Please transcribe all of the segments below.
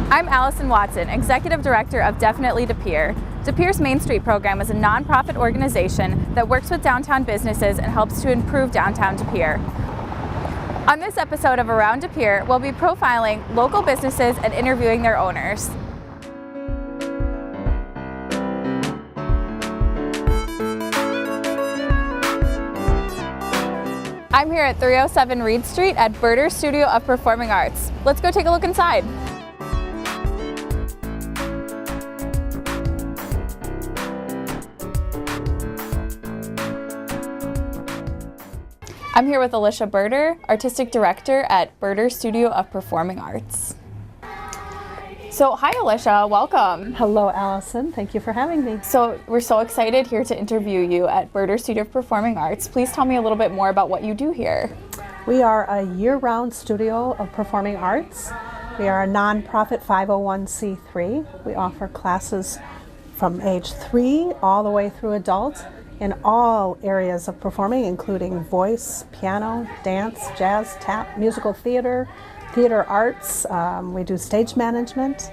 I'm Allyson Watson, Executive Director of Definitely De Pere. De Pere's Main Street program is a nonprofit organization that works with downtown businesses and helps to improve downtown De Pere. On this episode of Around De Pere, we'll be profiling local businesses and interviewing their owners. I'm here at 307 Reed Street at Berter's Studio of Performing Arts. Let's go take a look inside. I'm here with Alicia Berter, Artistic Director at Berter's Studio of Performing Arts. So, hi Alicia, welcome. Hello Allyson, thank you for having me. So, we're so excited here to interview you at Berter's Studio of Performing Arts. Please tell me a little bit more about what you do here. We are a year-round studio of performing arts. We are a nonprofit 501c3. We offer classes from age 3 all the way through adult, in all areas of performing, including voice, piano, dance, jazz, tap, musical theater, theater arts. We do stage management,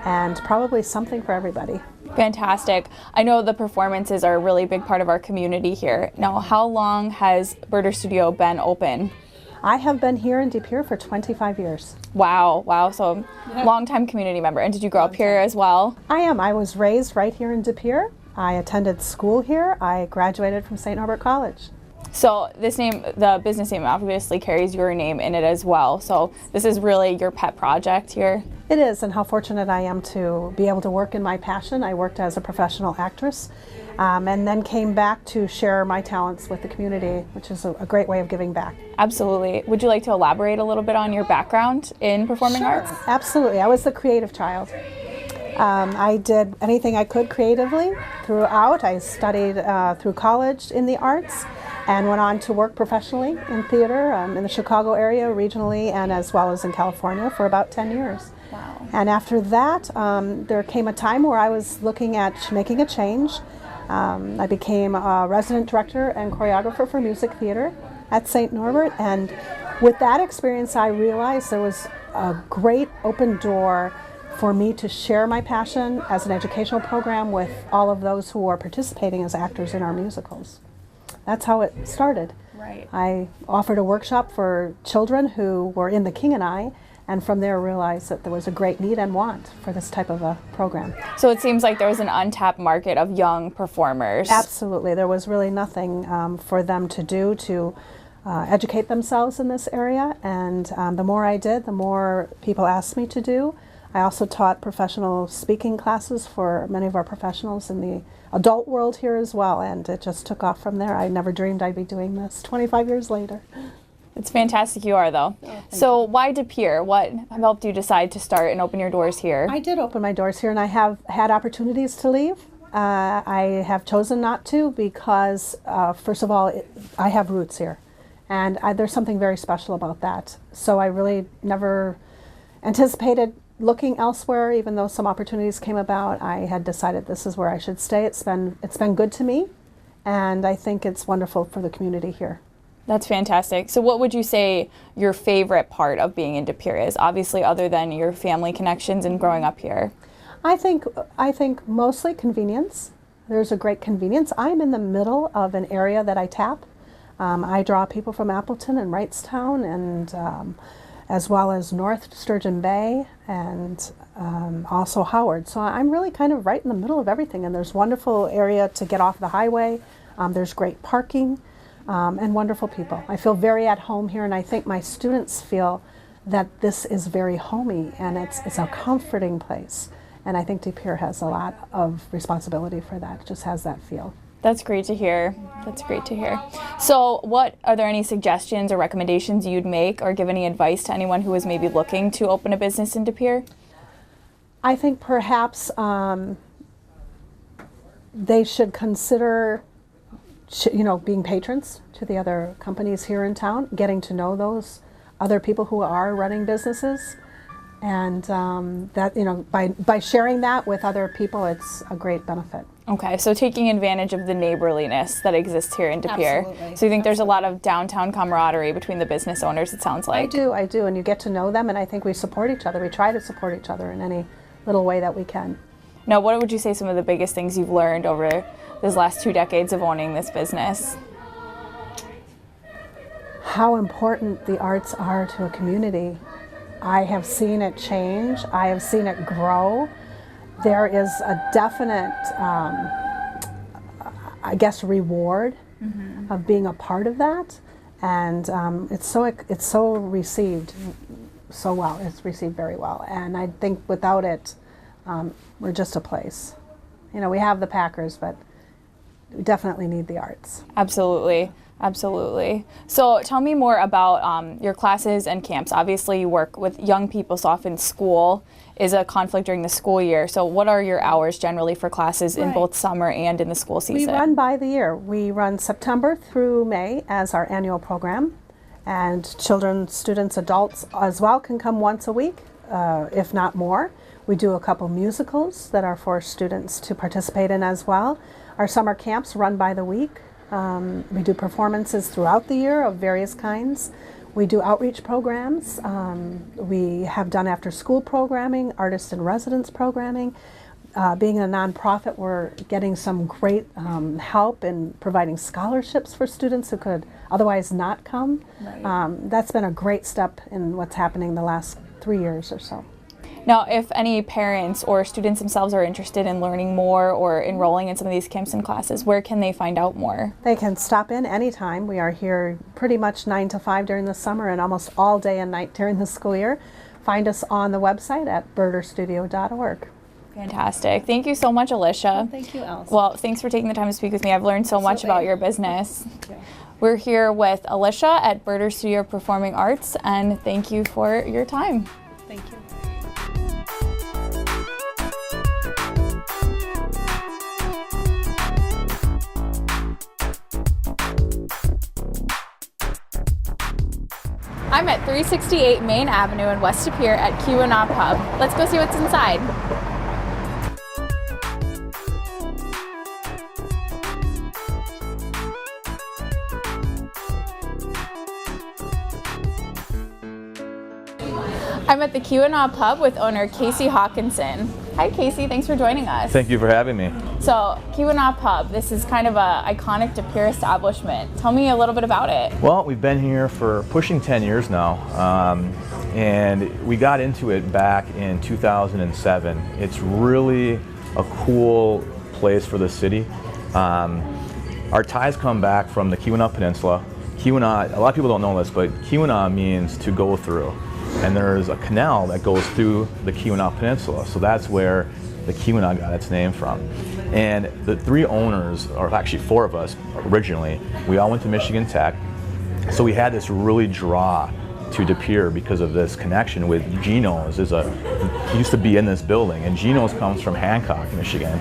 and probably something for everybody. Fantastic. I know the performances are a really big part of our community here. Now, how long has Berter's Studio been open? I have been here in De Pere for 25 years. Wow, so long-time community member. And did you grow up here as well? I am. I was raised right here in De Pere. I attended school here. I graduated from St. Norbert College. So this name, the business name, obviously carries your name in it as well. So this is really your pet project here? It is, and how fortunate I am to be able to work in my passion. I worked as a professional actress and then came back to share my talents with the community, which is a great way of giving back. Absolutely. Would you like to elaborate a little bit on your background in performing arts? Absolutely. I was the creative child. I did anything I could creatively throughout. I studied through college in the arts and went on to work professionally in theater in the Chicago area regionally and as well as in California for about 10 years. Wow. And after that, there came a time where I was looking at making a change. I became a resident director and choreographer for music theater at St. Norbert, and with that experience I realized there was a great open door for me to share my passion as an educational program with all of those who are participating as actors in our musicals. That's how it started. Right. I offered a workshop for children who were in the Keweenaw, and from there realized that there was a great need and want for this type of a program. So it seems like there was an untapped market of young performers. Absolutely. There was really nothing for them to do to educate themselves in this area, and the more I did, the more people asked me to do. I also taught professional speaking classes for many of our professionals in the adult world here as well, and it just took off from there. I never dreamed I'd be doing this 25 years later. It's fantastic you are, though. Oh, so why De Pere? What helped you decide to start and open your doors here? I did open my doors here, and I have had opportunities to leave. I have chosen not to because, first of all, I have roots here, and there's something very special about that. So I really never anticipated looking elsewhere, even though some opportunities came about. I had decided this is where I should stay. It's been good to me, and I think it's wonderful for the community here. That's fantastic. So what would you say your favorite part of being in De Pere is, obviously other than your family connections and growing up here? I think mostly convenience. There's a great convenience. I'm in the middle of an area that I tap. I draw people from Appleton and Wrightstown, and as well as North Sturgeon Bay, and also Howard. So I'm really kind of right in the middle of everything, and there's wonderful area to get off the highway. There's great parking and wonderful people. I feel very at home here, and I think my students feel that this is very homey, and it's a comforting place. And I think De Pere has a lot of responsibility for that. It just has that feel. That's great to hear. That's great to hear. So are there any suggestions or recommendations you'd make or give any advice to anyone who is maybe looking to open a business in De Pere? I think perhaps they should consider being patrons to the other companies here in town, getting to know those other people who are running businesses, and that by sharing that with other people, it's a great benefit. Okay, so taking advantage of the neighborliness that exists here in De Pere. Absolutely. So you think there's a lot of downtown camaraderie between the business owners, it sounds like. I do, and you get to know them, and I think we support each other. We try to support each other in any little way that we can. Now, what would you say some of the biggest things you've learned over these last 2 decades of owning this business? How important the arts are to a community. I have seen it change. I have seen it grow. There is a definite, reward of being a part of that, and it's so received so well. It's received very well, and I think without it, we're just a place. We have the Packers, but we definitely need the arts. Absolutely. Absolutely. So tell me more about your classes and camps. Obviously you work with young people, so often school is a conflict during the school year. So what are your hours generally for classes in both summer and in the school season? We run by the year. We run September through May as our annual program, and children, students, adults as well can come once a week, if not more. We do a couple musicals that are for students to participate in as well. Our summer camps run by the week. We do performances throughout the year of various kinds. We do outreach programs. We have done after-school programming, artist in residence programming. Being a nonprofit, we're getting some great help in providing scholarships for students who could otherwise not come. Right. That's been a great step in what's happening the last 3 years or so. Now, if any parents or students themselves are interested in learning more or enrolling in some of these camps and classes, where can they find out more? They can stop in anytime. We are here pretty much 9 to 5 during the summer and almost all day and night during the school year. Find us on the website at birderstudio.org. Fantastic. Thank you so much, Alicia. Thank you, Allyson. Well, thanks for taking the time to speak with me. I've learned so much about your business. Thank you. We're here with Alicia at Birder Studio Performing Arts, and thank you for your time. Thank you. I'm at 368 Main Avenue in West De Pere at Keweenaw Pub. Let's go see what's inside. I'm at the Keweenaw Pub with owner Casey Hawkinson. Hi Casey, thanks for joining us. Thank you for having me. So, Keweenaw Pub, this is kind of an iconic De Pere establishment. Tell me a little bit about it. Well, we've been here for pushing 10 years now, and we got into it back in 2007. It's really a cool place for the city. Our ties come back from the Keweenaw Peninsula. Keweenaw, a lot of people don't know this, but Keweenaw means to go through. And there's a canal that goes through the Keweenaw Peninsula, so that's where the Keweenaw got its name from. And the 3 owners, or actually 4 of us originally, we all went to Michigan Tech, so we had this really draw to De Pere because of this connection with Geno's. He used to be in this building, and Geno's comes from Hancock, Michigan.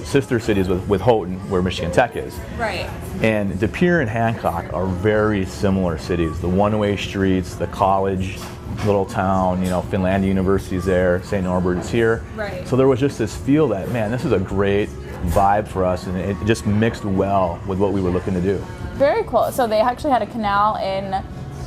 Sister cities with Houghton, where Michigan Tech is. Right. And De Pere and Hancock are very similar cities. The one-way streets, the college, little town, Finlandia University's there, St. Norbert is here. Right. So there was just this feel that, man, this is a great vibe for us, and it just mixed well with what we were looking to do. Very cool. So they actually had a canal in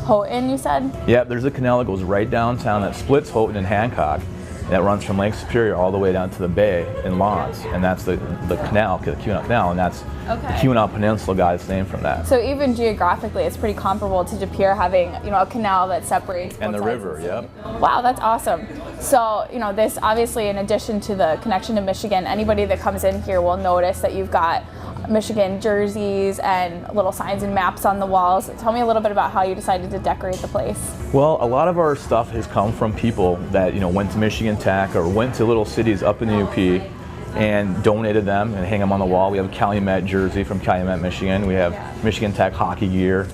Houghton, you said? Yep, there's a canal that goes right downtown that splits Houghton and Hancock. That runs from Lake Superior all the way down to the bay in Lawrence, and that's the canal, the Keweenaw Canal, and that's the Keweenaw Peninsula got its name from that. So even geographically, it's pretty comparable to De Pere having, a canal that separates. And the river, yep. Wow, that's awesome. So, this obviously, in addition to the connection to Michigan, anybody that comes in here will notice that you've got Michigan jerseys and little signs and maps on the walls. Tell me a little bit about how you decided to decorate the place. Well, a lot of our stuff has come from people that went to Michigan Tech or went to little cities up in the UP and donated them and hang them on the wall. We have a Calumet jersey from Calumet, Michigan. We have Michigan Tech hockey gear,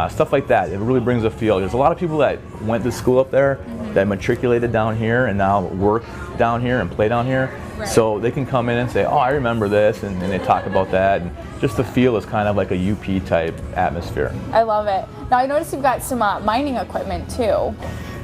stuff like that. It really brings a feel. There's a lot of people that went to school up there that matriculated down here and now work down here and play down here. Right. So they can come in and say, oh, I remember this, and they talk about that. And just the feel is kind of like a UP type atmosphere. I love it. Now I noticed you've got some mining equipment too.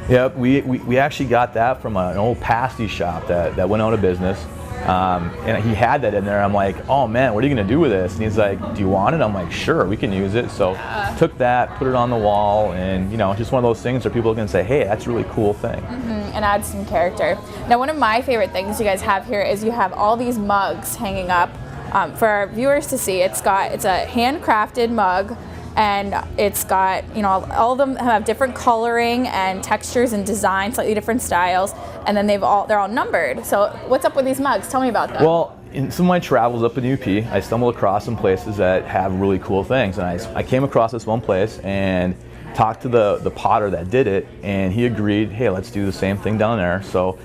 Yep, we actually got that from an old pasty shop that went out of business. And he had that in there. I'm like, oh man, what are you gonna do with this? And he's like, do you want it? I'm like, sure, we can use it. So took that, put it on the wall, and it's just one of those things where people can say, hey, that's a really cool thing. And add some character. Now, one of my favorite things you guys have here is you have all these mugs hanging up for our viewers to see. It's a handcrafted mug. And it's got, all of them have different coloring and textures and design, slightly different styles, and then they're all numbered. So what's up with these mugs? Tell me about them. Well, in some of my travels up in UP, I stumbled across some places that have really cool things. And I came across this one place and talked to the potter that did it, and he agreed, hey, let's do the same thing down there. So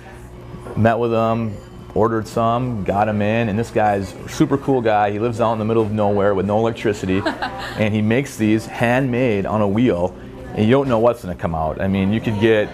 met with him, ordered some, got him in, and this guy's a super cool guy. He lives out in the middle of nowhere with no electricity, and he makes these handmade on a wheel, and you don't know what's gonna come out. I mean, you could get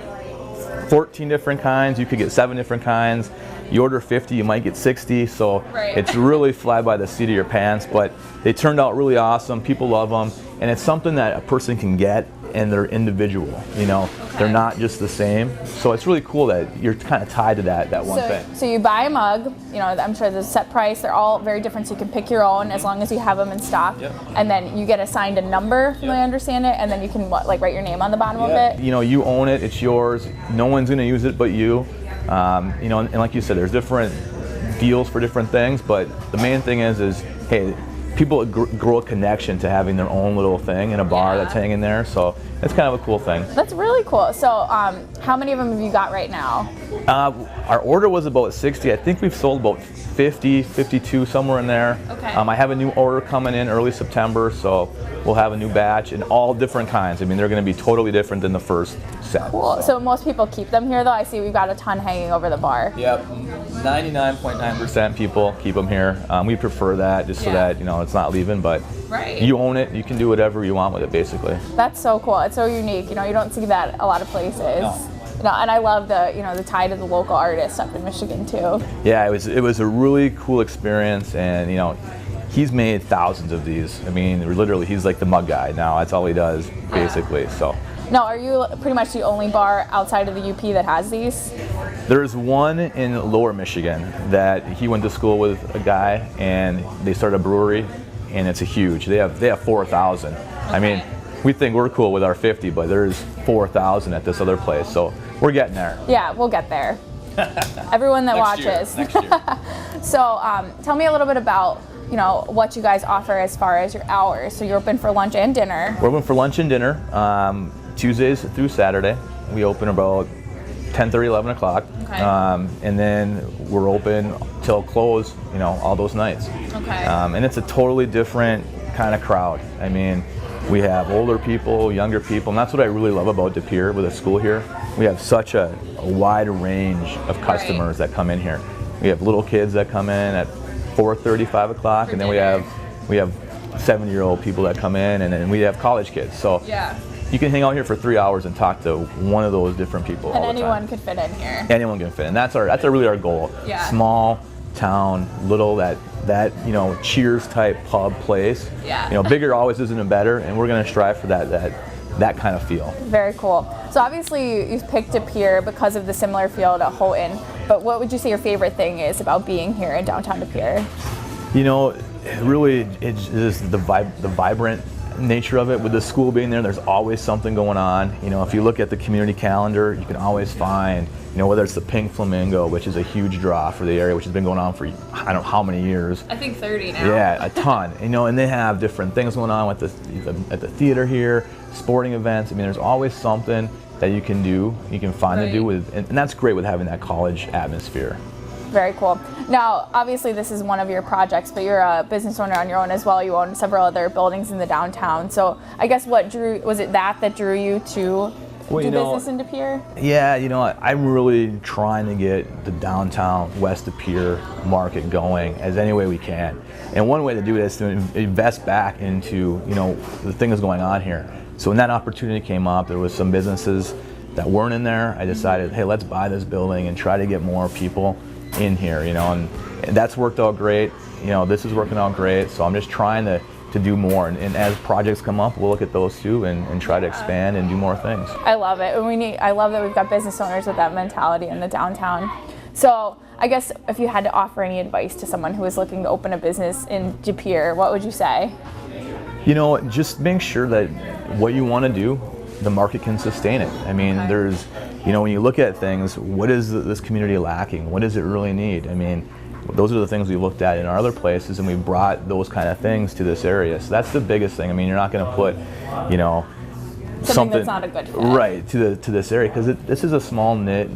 14 different kinds, you could get 7 different kinds. You order 50, you might get 60, so it's really fly by the seat of your pants, but they turned out really awesome. People love them, and it's something that a person can get, and they're individual, They're not just the same. So it's really cool that you're kind of tied to that one thing. So you buy a mug, I'm sure there's a set price. They're all very different, so you can pick your own as long as you have them in stock. Yep. And then you get assigned a number, if I understand it, and then you can write your name on the bottom of it? You own it, it's yours. No one's gonna use it but you. And like you said, there's different deals for different things, but the main thing is hey, people grow a connection to having their own little thing in a bar that's hanging there, so it's kind of a cool thing. That's really cool. So how many of them have you got right now? Our order was about 60. I think we've sold about 50, 52, somewhere in there. Okay. I have a new order coming in early September, so we'll have a new batch in all different kinds. I mean, they're going to be totally different than the first set. Cool. So most people keep them here, though. I see we've got a ton hanging over the bar. Yep. 99.9% people keep them here. We prefer that just so that it's not leaving, but you own it. You can do whatever you want with it, basically. That's so cool. It's so unique. You don't see that a lot of places. No. And I love the tie to the local artists up in Michigan too. Yeah, it was a really cool experience, and he's made thousands of these. I mean, literally, he's like the mug guy now. That's all he does, basically. So. Now, are you pretty much the only bar outside of the UP that has these? There's one in Lower Michigan that he went to school with a guy, and they started a brewery, and it's a huge. They have 4,000. Okay. I mean, we think we're cool with our 50, but there's 4,000 at this other place, so we're getting there. Yeah, we'll get there. Everyone that watches. Next year. So, tell me a little bit about what you guys offer as far as your hours. So you're open for lunch and dinner. We're open for lunch and dinner. Tuesdays through Saturday. We open about 10:30, 11 o'clock. Okay. And then we're open till close, all those nights. Okay. And it's a totally different kind of crowd. I mean, we have older people, younger people, and that's what I really love about De Pere with the school here. We have such a wide range of customers that come in here. We have little kids that come in at 4:30, 5 o'clock, and then we have 7-year-old people that come in, and then we have college kids. So you can hang out here for 3 hours and talk to one of those different people all the time. And anyone could fit in here. Anyone can fit in. That's really our goal. Yeah. Small town, little that Cheers type pub place. Yeah. Bigger always isn't better, and we're going to strive for that kind of feel. Very cool. So obviously you picked De Pere because of the similar feel to Houghton, but what would you say your favorite thing is about being here in downtown De Pere? Really, it's just the vibrant nature of it. With the school being there's always something going on. If you look at the community calendar, you can always find, whether it's the Pink Flamingo, which is a huge draw for the area, which has been going on for I don't know how many years. I think 30 now. Yeah, a ton. And they have different things going on at the theater here, sporting events. I mean, there's always something that you can do, you can find to do with, and that's great with having that college atmosphere. Very cool. Now, obviously this is one of your projects, but you're a business owner on your own as well. You own several other buildings in the downtown. So I guess was it that drew you to Well, do business in De Pere? Yeah, I'm really trying to get the downtown West De Pere market going as any way we can. And one way to do it is to invest back into, the things going on here. So when that opportunity came up, there was some businesses that weren't in there. I decided, hey, let's buy this building and try to get more people in here, and that's worked out great. This is working out great. So I'm just trying to do more. And as projects come up, we'll look at those too and try to expand and do more things. I love it. I love that we've got business owners with that mentality in the downtown. So I guess if you had to offer any advice to someone who is looking to open a business in De Pere, what would you say? Just make sure that what you want to do, the market can sustain it. I mean, there's, when you look at things, what is this community lacking? What does it really need? I mean, those are the things we looked at in our other places, and we brought those kind of things to this area. So that's the biggest thing. I mean, you're not going to put, something that's not a good fit. Right, to this area, because this is a small knit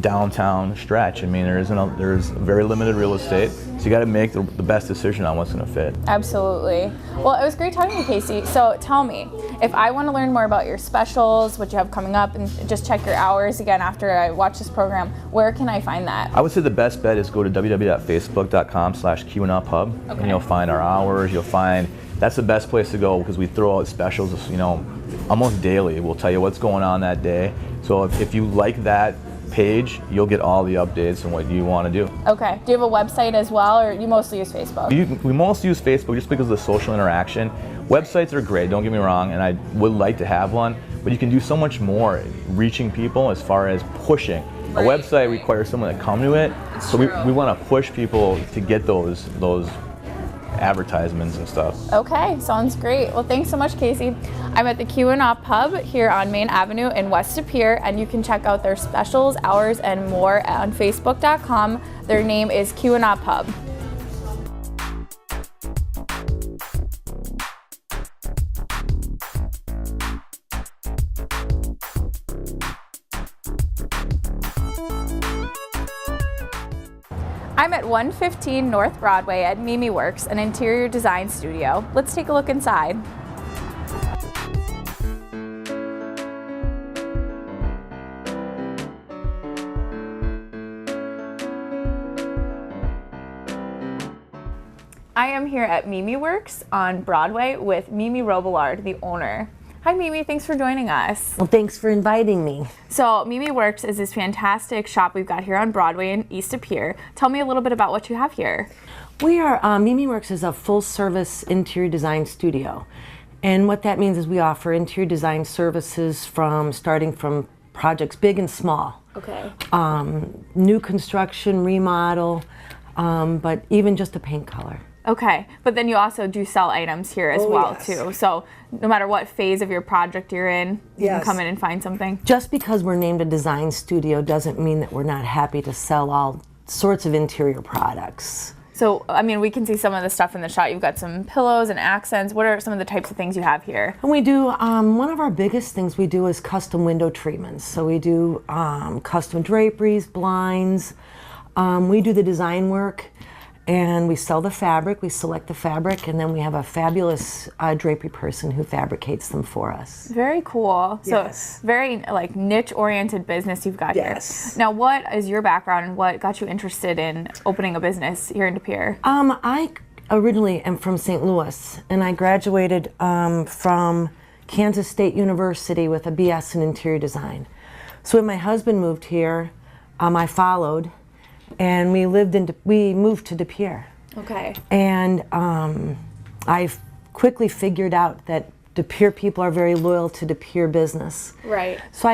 downtown stretch. I mean, there's very limited real estate, so you got to make the best decision on what's going to fit. Absolutely. Well, it was great talking to you, Casey. So tell me, if I want to learn more about your specials, what you have coming up, and just check your hours again after I watch this program, where can I find that? I would say the best bet is go to www.facebook.com/KeweenawPub, and you'll find our hours. That's the best place to go, because we throw out specials, almost daily. We'll tell you what's going on that day. So if you like that page, you'll get all the updates and what you want to do. Okay. Do you have a website as well, or you mostly use Facebook? We mostly use Facebook just because of the social interaction. Websites are great, don't get me wrong, and I would like to have one, but you can do so much more reaching people as far as pushing. A website requires someone to come to it, so we want to push people to get those advertisements and stuff. Okay, sounds great. Well, thanks so much, Casey. I'm at the Keweenaw Pub here on Main Avenue in West De Pere, and you can check out their specials, hours, and more on Facebook.com. Their name is Keweenaw Pub. I'm at 115 North Broadway at MimiWorks, an interior design studio. Let's take a look inside. I am here at MimiWorks on Broadway with Mimi Robillard, the owner. Hi Mimi, thanks for joining us. Well, thanks for inviting me. So MimiWorks is this fantastic shop we've got here on Broadway in East De Pere. Tell me a little bit about what you have here. We are, MimiWorks is a full-service interior design studio. And what that means is we offer interior design services starting from projects big and small. Okay. New construction, remodel, but even just a paint color. Okay, but then you also do sell items here as well too. So no matter what phase of your project you're in, you can come in and find something. Just because we're named a design studio doesn't mean that we're not happy to sell all sorts of interior products. So, I mean, we can see some of the stuff in the shot. You've got some pillows and accents. What are some of the types of things you have here? And we do, one of our biggest things we do is custom window treatments. So we do custom draperies, blinds. We do the design work. And we sell the fabric, we select the fabric, and then we have a fabulous drapery person who fabricates them for us. Very cool. Yes. So very like niche-oriented business you've got here. Now, what is your background and what got you interested in opening a business here in De Pere? I originally am from St. Louis, and I graduated from Kansas State University with a BS in interior design. So when my husband moved here, I followed. And we moved to De Pere. Okay. And I quickly figured out that De Pere people are very loyal to De Pere business. Right. So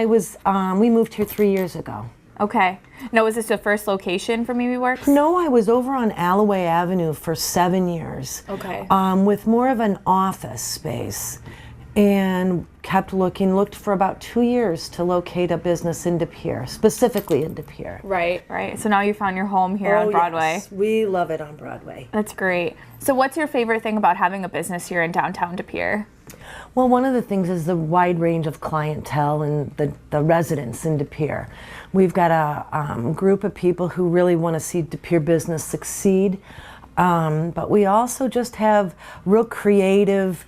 we moved here 3 years ago. Okay. Now, was this the first location for MimiWorks? No, I was over on Alloway Avenue for 7 years. Okay. With more of an office space. And looked for about 2 years to locate a business in De Pere, specifically in De Pere. Right, right. So now you found your home here on Broadway. Yes. We love it on Broadway. That's great. So what's your favorite thing about having a business here in downtown De Pere? Well, one of the things is the wide range of clientele and the residents in De Pere. We've got a group of people who really want to see De Pere business succeed, but we also just have real creative,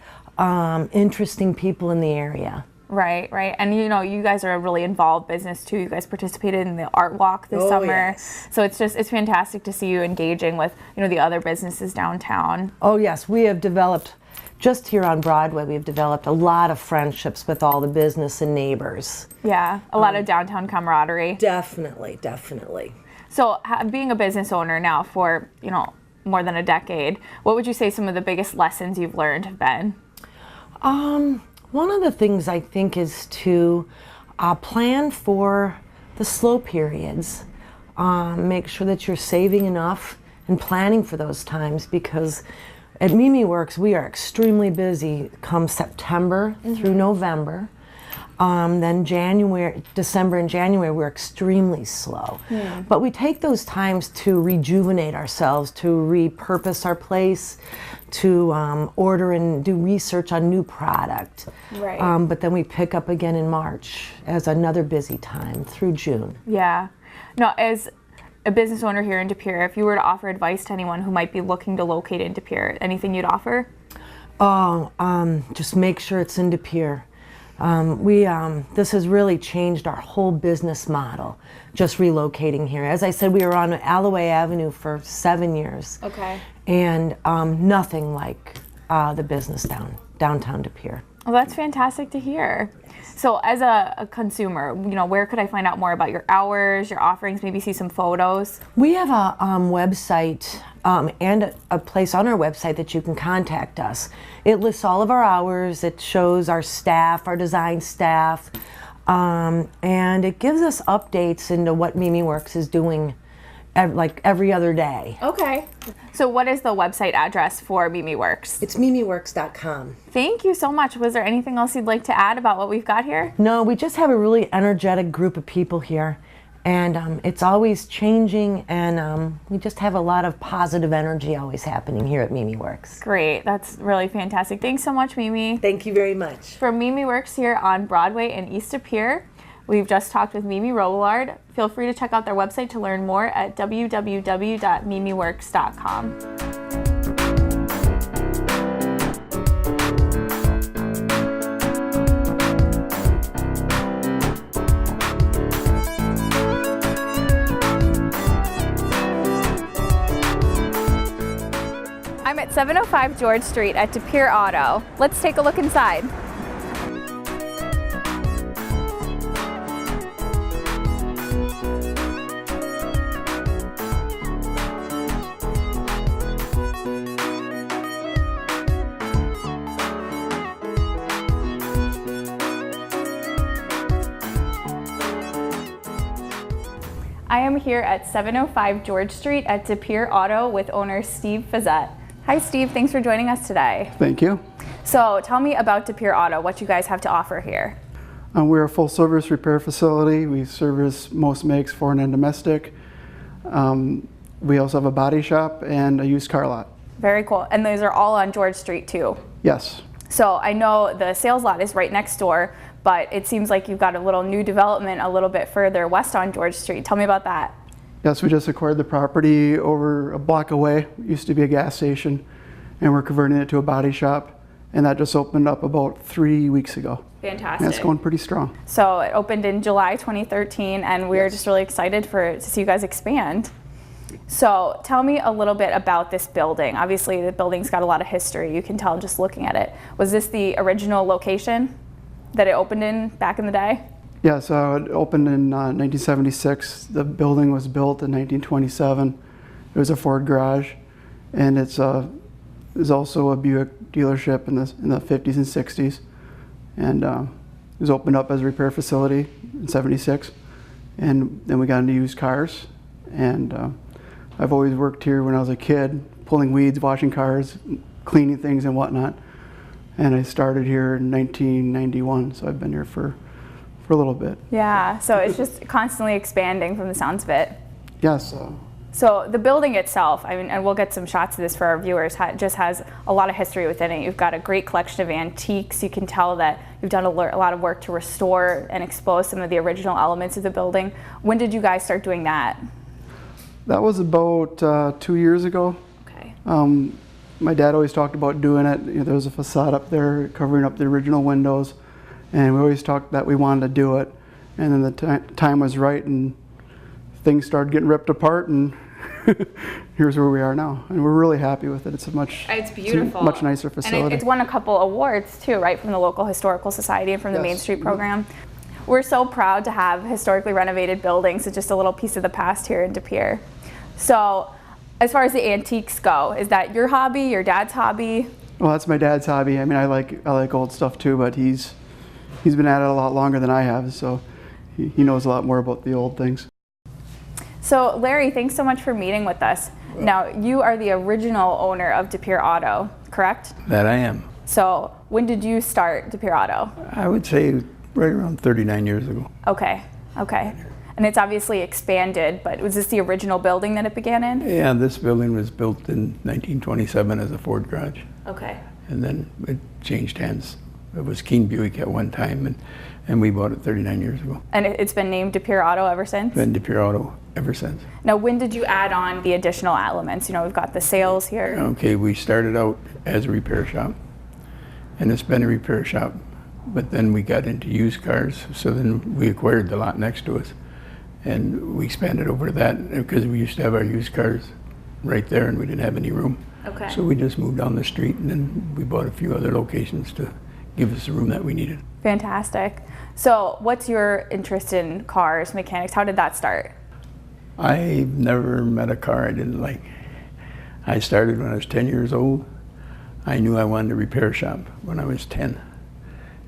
interesting people in the area. Right, right. And you know, you guys are a really involved business too. You guys participated in the art walk this summer. Yes. So it's fantastic to see you engaging with, you know, the other businesses downtown. Oh yes, we have developed, just here on Broadway, we've developed a lot of friendships with all the business and neighbors. Yeah, a lot of downtown camaraderie. Definitely, definitely. So being a business owner now for, you know, more than a decade, what would you say some of the biggest lessons you've learned have been? One of the things I think is to plan for the slow periods. Make sure that you're saving enough and planning for those times, because at MimiWorks we are extremely busy come September through November. Then December and January we're extremely slow. But we take those times to rejuvenate ourselves, to repurpose our place, to order and do research on new product. Right. But then we pick up again in March as another busy time through June. Yeah. Now, as a business owner here in De Pere, if you were to offer advice to anyone who might be looking to locate in De Pere, anything you'd offer? Just make sure it's in De Pere. This has really changed our whole business model, just relocating here. As I said, we were on Alloway Avenue for 7 years. Okay. And nothing like the business downtown De Pere. Well, that's fantastic to hear. So as a consumer, you know, where could I find out more about your hours, your offerings, maybe see some photos? We have a website and a place on our website that you can contact us. It lists all of our hours, it shows our staff, our design staff, and it gives us updates into what MimiWorks is doing like every other day. Okay. So what is the website address for MimiWorks? It's MimiWorks.com. Thank you so much. Was there anything else you'd like to add about what we've got here? No, we just have a really energetic group of people here, and it's always changing, and we just have a lot of positive energy always happening here at MimiWorks. Great. That's really fantastic. Thanks so much, Mimi. Thank you very much. From MimiWorks here on Broadway in East De Pere, we've just talked with Mimi Robillard. Feel free to check out their website to learn more at www.mimiworks.com. I'm at 705 George Street at De Pere Auto. Let's take a look inside. I am here at 705 George Street at De Pere Auto with owner Steve Fazette. Hi Steve, thanks for joining us today. Thank you. So tell me about De Pere Auto, what you guys have to offer here. We're a full service repair facility. We service most makes, foreign and domestic. We also have a body shop and a used car lot. Very cool. And those are all on George Street too? Yes. So I know the sales lot is right next door, but it seems like you've got a little new development a little bit further west on George Street. Tell me about that. Yes, we just acquired the property over a block away. It used to be a gas station, and we're converting it to a body shop, and that just opened up about 3 weeks ago. Fantastic. And it's going pretty strong. So it opened in July 2013, and we're just really excited to see you guys expand. So tell me a little bit about this building. Obviously the building's got a lot of history, you can tell just looking at it. Was this the original location that it opened in back in the day? Yeah, so it opened in 1976. The building was built in 1927. It was a Ford garage, and it's also a Buick dealership in the 50s and 60s. And it was opened up as a repair facility in 76. And then we got into used cars. And I've always worked here when I was a kid, pulling weeds, washing cars, cleaning things and whatnot. And I started here in 1991, so I've been here for a little bit. Yeah, so it's just constantly expanding from the sounds of it. Yes. So the building itself, I mean, and we'll get some shots of this for our viewers, just has a lot of history within it. You've got a great collection of antiques. You can tell that you've done a lot of work to restore and expose some of the original elements of the building. When did you guys start doing that? That was about 2 years ago. Okay. My dad always talked about doing it. You know, there was a facade up there covering up the original windows, and we always talked that we wanted to do it, and then the time was right, and things started getting ripped apart, and here's where we are now, and we're really happy with it. It's beautiful. A much nicer facility. And it's won a couple awards too, right, from the local historical society and from the Main Street program. We're so proud to have historically renovated buildings. It's just a little piece of the past here in De Pere. So as far as the antiques go, is that your hobby, your dad's hobby? Well, that's my dad's hobby. I mean, I like old stuff too, but he's been at it a lot longer than I have, so he knows a lot more about the old things. So Larry, thanks so much for meeting with us. Now, you are the original owner of De Pere Auto, correct? That I am. So when did you start De Pere Auto? I would say right around 39 years ago. Okay. And it's obviously expanded, but was this the original building that it began in? Yeah, this building was built in 1927 as a Ford garage. Okay. And then it changed hands. It was Keene Buick at one time, and we bought it 39 years ago. And it's been named De Pere Auto ever since? Been De Pere Auto ever since. Now, when did you add on the additional elements? You know, we've got the sales here. Okay, we started out as a repair shop, and it's been a repair shop, but then we got into used cars, so then we acquired the lot next to us, and we expanded over to that because we used to have our used cars right there, and we didn't have any room. Okay. So we just moved down the street, and then we bought a few other locations to give us the room that we needed. Fantastic. So what's your interest in cars, mechanics? How did that start? I've never met a car I didn't like. I started when I was 10 years old. I knew I wanted a repair shop when I was 10,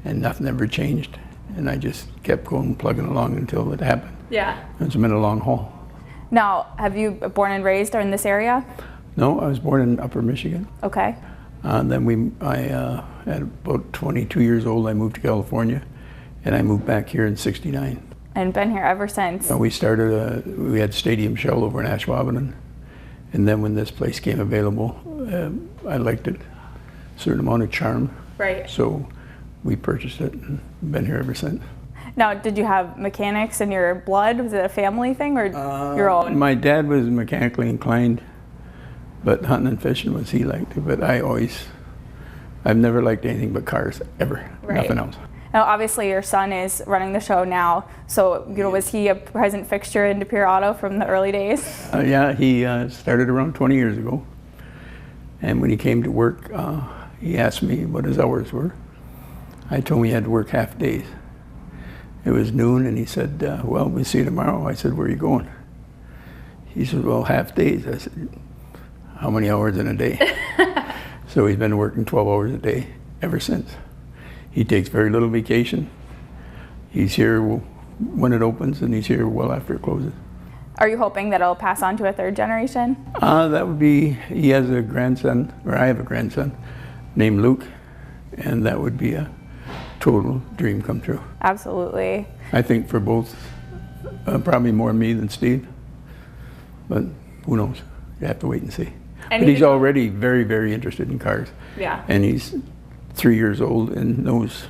and nothing ever changed. And I just kept going, plugging along until it happened. Yeah. It's been a long haul. Now, have you born and raised in this area? No, I was born in Upper Michigan. Okay. Then at about 22 years old, I moved to California, and I moved back here in '69. And been here ever since? We had Stadium Shell over in Ashwaubenon, and then when this place came available, I liked it, a certain amount of charm. Right. So we purchased it and been here ever since. Now, did you have mechanics in your blood? Was it a family thing or your own? My dad was mechanically inclined, but hunting and fishing was he liked it. But I've never liked anything but cars, ever. Right. Nothing else. Now, obviously, your son is running the show now. So, was he a present fixture in De Pere Auto from the early days? Yeah, he started around 20 years ago. And when he came to work, he asked me what his hours were. I told him he had to work half days. It was noon, and he said, well, we'll see you tomorrow. I said, where are you going? He said, well, half days. I said, how many hours in a day? So he's been working 12 hours a day ever since. He takes very little vacation. He's here when it opens, and he's here well after it closes. Are you hoping that it'll pass on to a third generation? That would be, he has a grandson, or I have a grandson, named Luke, and that would be a total dream come true. Absolutely. I think for both, probably more me than Steve, but who knows? You have to wait and see. And but he's already very, very interested in cars. Yeah. And he's 3 years old and knows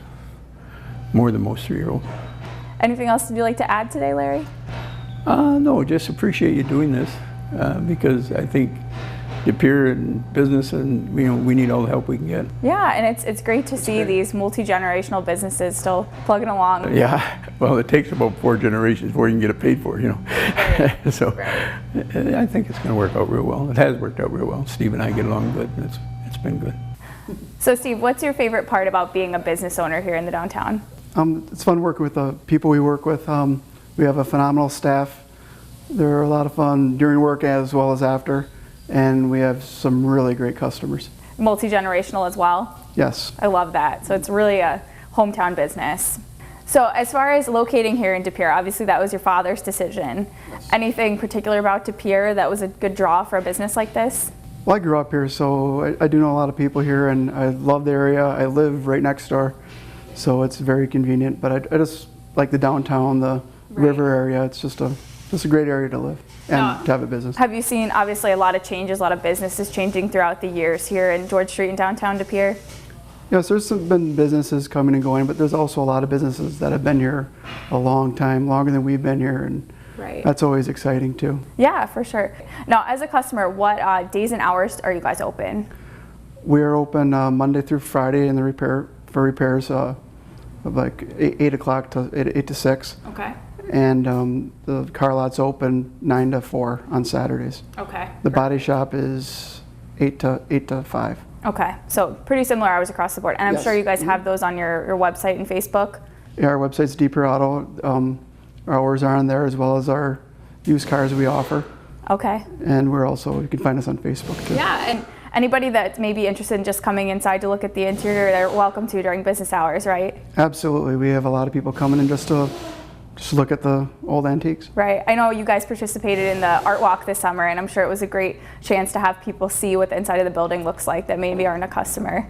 more than most 3-year-olds. Anything else would you like to add today, Larry? No, just appreciate you doing this because I think De Pere and business, and we need all the help we can get. Yeah, and it's great to see these multi-generational businesses still plugging along. Yeah, well, it takes about 4 generations before you can get it paid for, Right. So Right. I think it's going to work out real well. It has worked out real well. Steve and I get along good, and it's been good. So Steve, what's your favorite part about being a business owner here in the downtown? It's fun working with the people we work with. We have a phenomenal staff. They're a lot of fun during work as well as after, and we have some really great customers. Multi-generational as well? Yes. I love that. So it's really a hometown business. So as far as locating here in De Pere, obviously that was your father's decision. Anything particular about De Pere that was a good draw for a business like this? Well, I grew up here, so I do know a lot of people here, and I love the area. I live right next door, so it's very convenient. But I just like the downtown, the river area. It's just a great area to live and to have a business. Have you seen, obviously, a lot of changes, a lot of businesses changing throughout the years here in George Street in downtown De Pere? Yes, there's been businesses coming and going, but there's also a lot of businesses that have been here a long time, longer than we've been here, and that's always exciting too. Yeah, for sure. Now, as a customer, what days and hours are you guys open? We're open Monday through Friday in the repairs, like 8 o'clock to 8 to 6. Okay. And the car lot's open 9 to 4 on Saturdays. Okay. The body shop is 8 to 5. Okay, so pretty similar hours across the board. And I'm Yes. sure you guys have those on your website and Facebook. Yeah, our website's De Pere Auto. Our hours are on there, as well as our used cars we offer. Okay. And you can find us on Facebook too. Yeah, and anybody that may be interested in just coming inside to look at the interior, they're welcome to during business hours, right? Absolutely. We have a lot of people coming in just to look at the old antiques. Right. I know you guys participated in the art walk this summer, and I'm sure it was a great chance to have people see what the inside of the building looks like that maybe aren't a customer.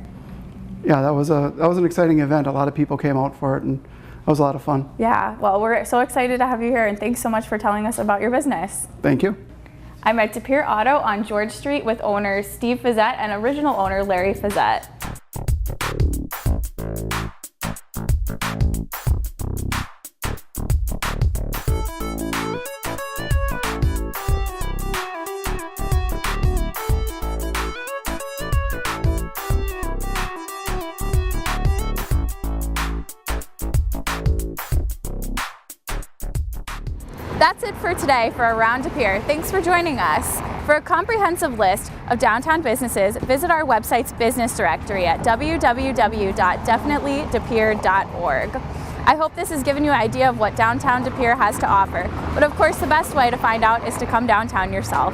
Yeah, that was an exciting event. A lot of people came out for it, and it was a lot of fun. Yeah, well, we're so excited to have you here, and thanks so much for telling us about your business. Thank you. I'm at De Pere Auto on George Street with owners Steve Fizzette and original owner Larry Fizzette. That's it for today for Around De Pere. Thanks for joining us. For a comprehensive list of downtown businesses, visit our website's business directory at www.definitelydepere.org. I hope this has given you an idea of what downtown De Pere has to offer, but of course the best way to find out is to come downtown yourself.